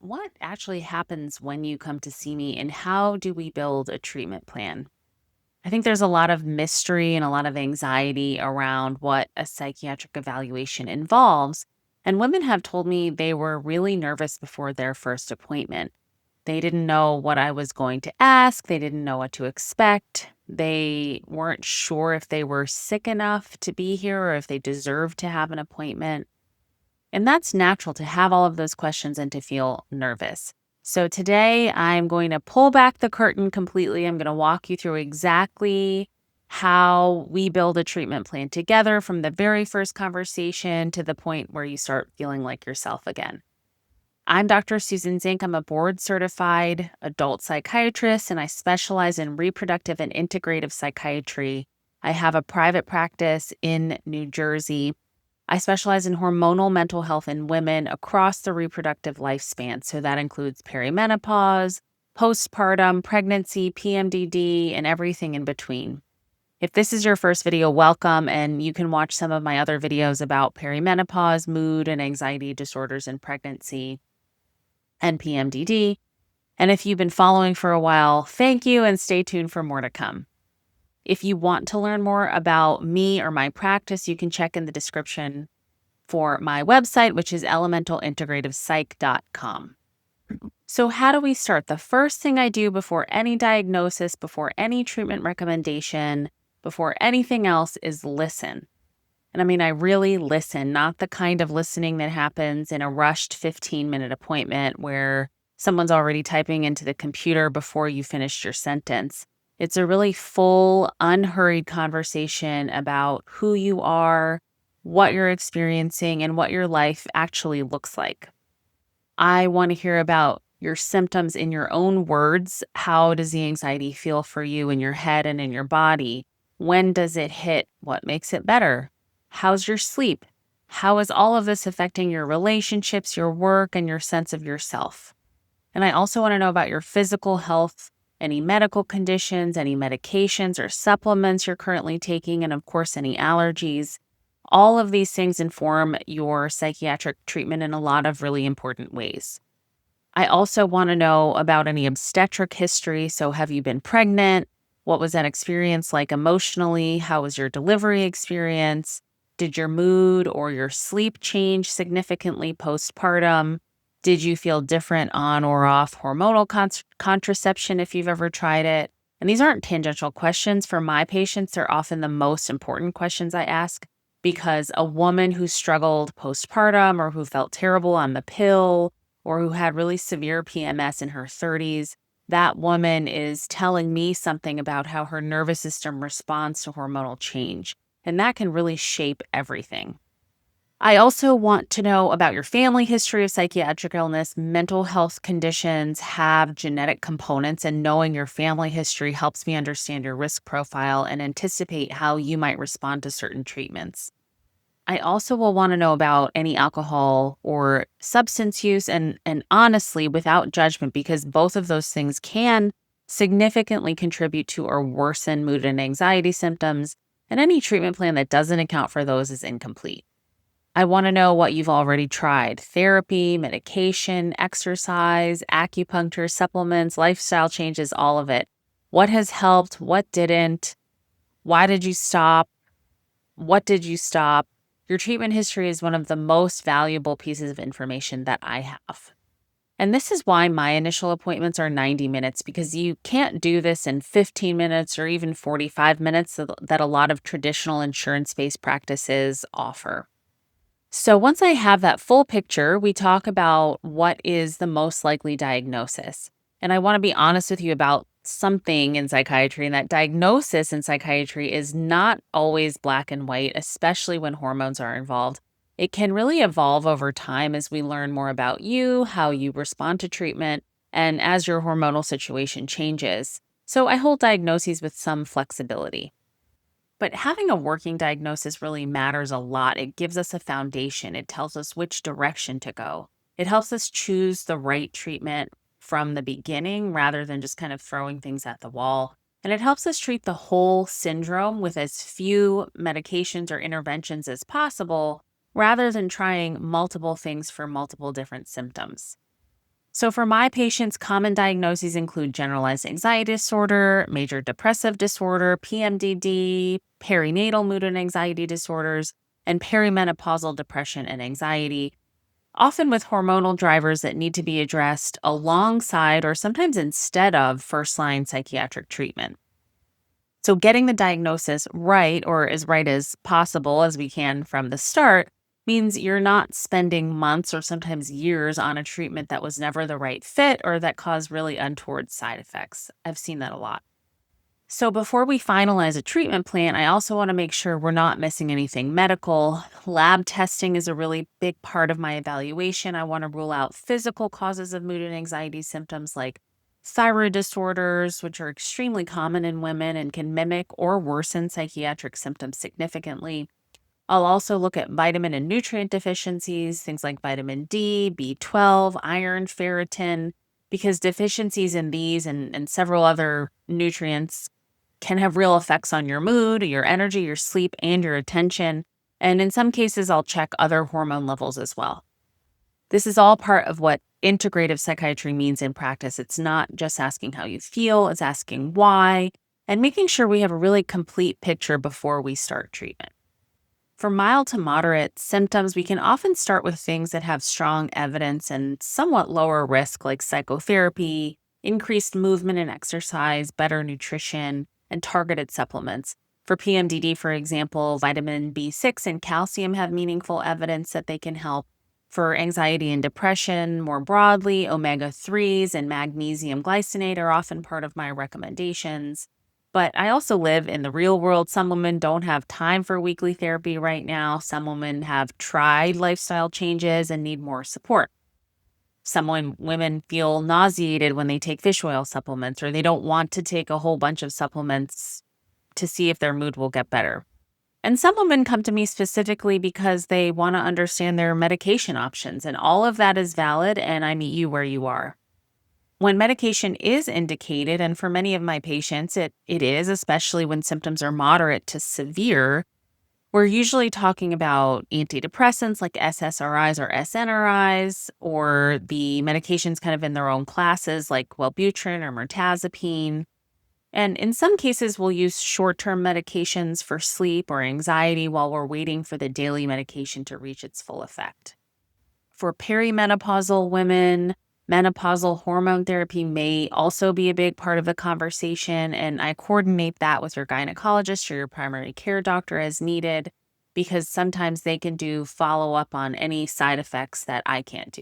what actually happens when you come to see me and how do we build a treatment plan? I think there's a lot of mystery and a lot of anxiety around what a psychiatric evaluation involves. And women have told me they were really nervous before their first appointment. They didn't know what I was going to ask, they didn't know what to expect. They weren't sure if they were sick enough to be here or if they deserved to have an appointment. And that's natural to have all of those questions and to feel nervous. So today I'm going to pull back the curtain completely. I'm going to walk you through exactly how we build a treatment plan together from the very first conversation to the point where you start feeling like yourself again. I'm Dr. Susan Zink. I'm a board certified adult psychiatrist and I specialize in reproductive and integrative psychiatry. I have a private practice in New Jersey. I specialize in hormonal mental health in women across the reproductive lifespan. So that includes perimenopause, postpartum, pregnancy, PMDD, and everything in between. If this is your first video, welcome, and you can watch some of my other videos about perimenopause, mood, and anxiety disorders in pregnancy and PMDD. And if you've been following for a while, thank you and stay tuned for more to come. If you want to learn more about me or my practice, you can check in the description for my website, which is elementalintegrativepsych.com. So how do we start? The first thing I do before any diagnosis, before any treatment recommendation, before anything else is listen. And I mean, I really listen, not the kind of listening that happens in a rushed 15-minute appointment where someone's already typing into the computer before you finished your sentence. It's a really full, unhurried conversation about who you are, what you're experiencing, and what your life actually looks like. I want to hear about your symptoms in your own words. How does the anxiety feel for you in your head and in your body? When does it hit? What makes it better? How's your sleep? How is all of this affecting your relationships, your work, and your sense of yourself? And I also want to know about your physical health, any medical conditions, any medications or supplements you're currently taking, and of course, any allergies. All of these things inform your psychiatric treatment in a lot of really important ways. I also want to know about any obstetric history. So, have you been pregnant? What was that experience like emotionally? How was your delivery experience? Did your mood or your sleep change significantly postpartum? Did you feel different on or off hormonal contraception if you've ever tried it? And these aren't tangential questions. For my patients, they're often the most important questions I ask because a woman who struggled postpartum or who felt terrible on the pill or who had really severe PMS in her 30s, that woman is telling me something about how her nervous system responds to hormonal change. And that can really shape everything. I also want to know about your family history of psychiatric illness. Mental health conditions have genetic components, and knowing your family history helps me understand your risk profile and anticipate how you might respond to certain treatments. I also will want to know about any alcohol or substance use and honestly, without judgment, because both of those things can significantly contribute to or worsen mood and anxiety symptoms, and any treatment plan that doesn't account for those is incomplete. I want to know what you've already tried: therapy, medication, exercise, acupuncture, supplements, lifestyle changes, all of it. What has helped? What didn't? Why did you stop? What did you stop? Your treatment history is one of the most valuable pieces of information that I have. And this is why my initial appointments are 90 minutes, because you can't do this in 15 minutes or even 45 minutes that a lot of traditional insurance-based practices offer. So once I have that full picture, we talk about what is the most likely diagnosis. And I want to be honest with you about something in psychiatry, and that diagnosis in psychiatry is not always black and white, especially when hormones are involved. It can really evolve over time as we learn more about you, how you respond to treatment, and as your hormonal situation changes. So I hold diagnoses with some flexibility. But having a working diagnosis really matters a lot. It gives us a foundation. It tells us which direction to go. It helps us choose the right treatment from the beginning rather than just kind of throwing things at the wall. And it helps us treat the whole syndrome with as few medications or interventions as possible rather than trying multiple things for multiple different symptoms. So, for my patients, common diagnoses include generalized anxiety disorder, major depressive disorder, PMDD, perinatal mood and anxiety disorders, and perimenopausal depression and anxiety, often with hormonal drivers that need to be addressed alongside or sometimes instead of first line psychiatric treatment. So, getting the diagnosis right, or as right as possible as we can from the start, means you're not spending months or sometimes years on a treatment that was never the right fit or that caused really untoward side effects. I've seen that a lot. So, before we finalize a treatment plan, I also want to make sure we're not missing anything medical. Lab testing is a really big part of my evaluation. I want to rule out physical causes of mood and anxiety symptoms like thyroid disorders, which are extremely common in women and can mimic or worsen psychiatric symptoms significantly. I'll also look at vitamin and nutrient deficiencies, things like vitamin D, B12, iron, ferritin, because deficiencies in these and several other nutrients can have real effects on your mood, your energy, your sleep, and your attention. And in some cases, I'll check other hormone levels as well. This is all part of what integrative psychiatry means in practice. It's not just asking how you feel, it's asking why, and making sure we have a really complete picture before we start treatment. For mild to moderate symptoms, we can often start with things that have strong evidence and somewhat lower risk, like psychotherapy, increased movement and exercise, better nutrition, and targeted supplements. For PMDD, for example, vitamin B6 and calcium have meaningful evidence that they can help. For anxiety and depression, more broadly, omega 3s and magnesium glycinate are often part of my recommendations. But I also live in the real world. Some women don't have time for weekly therapy right now. Some women have tried lifestyle changes and need more support. Women feel nauseated when they take fish oil supplements, or they don't want to take a whole bunch of supplements to see if their mood will get better. And some women come to me specifically because they want to understand their medication options, and all of that is valid, and I meet you where you are. When medication is indicated, and for many of my patients, it is, especially when symptoms are moderate to severe, we're usually talking about antidepressants like SSRIs or SNRIs, or the medications kind of in their own classes like Wellbutrin or mirtazapine. And in some cases, we'll use short-term medications for sleep or anxiety while we're waiting for the daily medication to reach its full effect. For perimenopausal women, menopausal hormone therapy may also be a big part of the conversation, and I coordinate that with your gynecologist or your primary care doctor as needed, because sometimes they can do follow-up on any side effects that I can't do.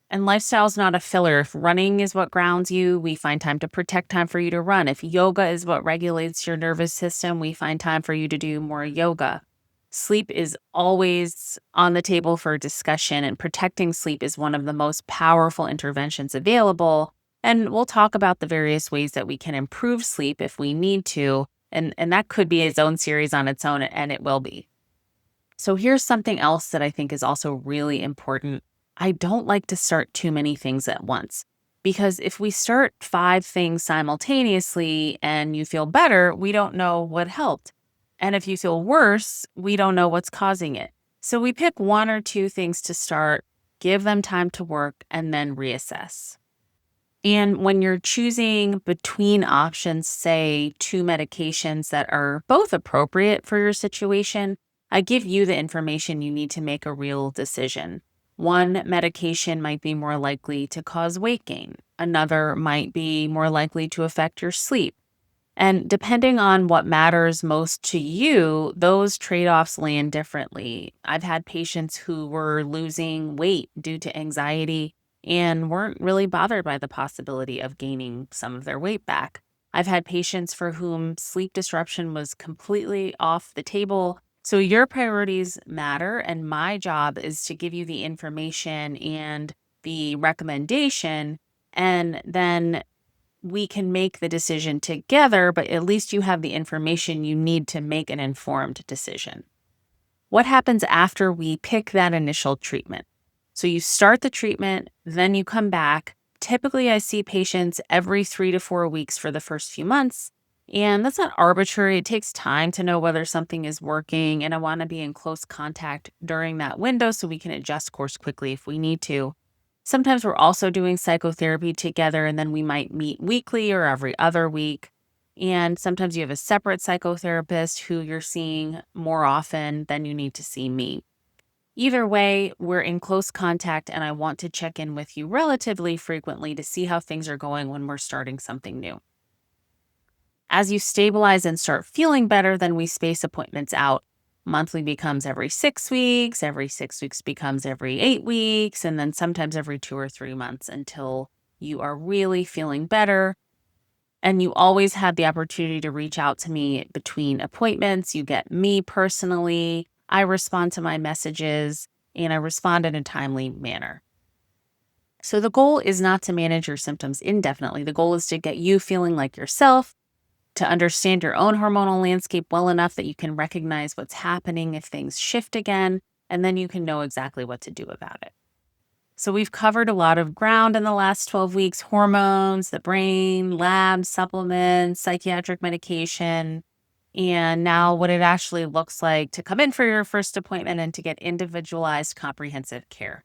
And lifestyle is not a filler. If running is what grounds you, we find time to protect time for you to run. If yoga is what regulates your nervous system, we find time for you to do more yoga. Sleep is always on the table for discussion, and protecting sleep is one of the most powerful interventions available. And we'll talk about the various ways that we can improve sleep if we need to. And that could be its own series on its own, and it will be. So here's something else that I think is also really important. I don't like to start too many things at once, because if we start 5 things simultaneously and you feel better, we don't know what helped. And if you feel worse, we don't know what's causing it. So we pick 1 or 2 things to start, give them time to work, and then reassess. And when you're choosing between options, say 2 medications that are both appropriate for your situation, I give you the information you need to make a real decision. One medication might be more likely to cause weight gain. Another might be more likely to affect your sleep. And depending on what matters most to you, those trade-offs land differently. I've had patients who were losing weight due to anxiety and weren't really bothered by the possibility of gaining some of their weight back. I've had patients for whom sleep disruption was completely off the table. So your priorities matter, and my job is to give you the information and the recommendation, and then we can make the decision together, but at least you have the information you need to make an informed decision. What happens after we pick that initial treatment? So you start the treatment, then you come back. Typically, I see patients every 3 to 4 weeks for the first few months. And that's not arbitrary. It takes time to know whether something is working, and I want to be in close contact during that window so we can adjust course quickly if we need to. Sometimes we're also doing psychotherapy together, and then we might meet weekly or every other week. And sometimes you have a separate psychotherapist who you're seeing more often than you need to see me. Either way, we're in close contact, and I want to check in with you relatively frequently to see how things are going when we're starting something new. As you stabilize and start feeling better, then we space appointments out. Monthly becomes every 6 weeks becomes every 8 weeks, and then sometimes every 2 or 3 months until you are really feeling better. And you always have the opportunity to reach out to me between appointments. You get me personally. I respond to my messages, and I respond in a timely manner. So the goal is not to manage your symptoms indefinitely. The goal is to get you feeling like yourself, to understand your own hormonal landscape well enough that you can recognize what's happening if things shift again, and then you can know exactly what to do about it. So we've covered a lot of ground in the last 12 weeks: hormones, the brain, labs, supplements, psychiatric medication, and now what it actually looks like to come in for your first appointment and to get individualized comprehensive care.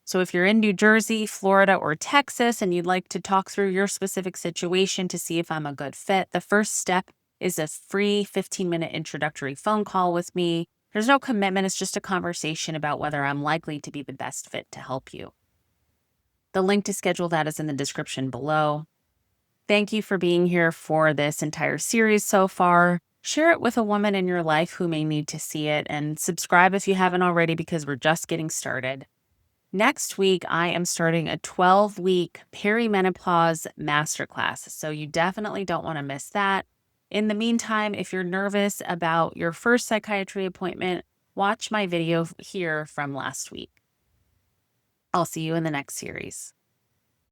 So if you're in New Jersey, Florida, or Texas and you'd like to talk through your specific situation to see if I'm a good fit, the first step is a free 15-minute introductory phone call with me. There's no commitment, it's just a conversation about whether I'm likely to be the best fit to help you. The link to schedule that is in the description below. Thank you for being here for this entire series so far. Share it with a woman in your life who may need to see it, and subscribe if you haven't already because we're just getting started. Next week, I am starting a 12-week perimenopause masterclass, so you definitely don't want to miss that. In the meantime, if you're nervous about your first psychiatry appointment, watch my video here from last week. I'll see you in the next series.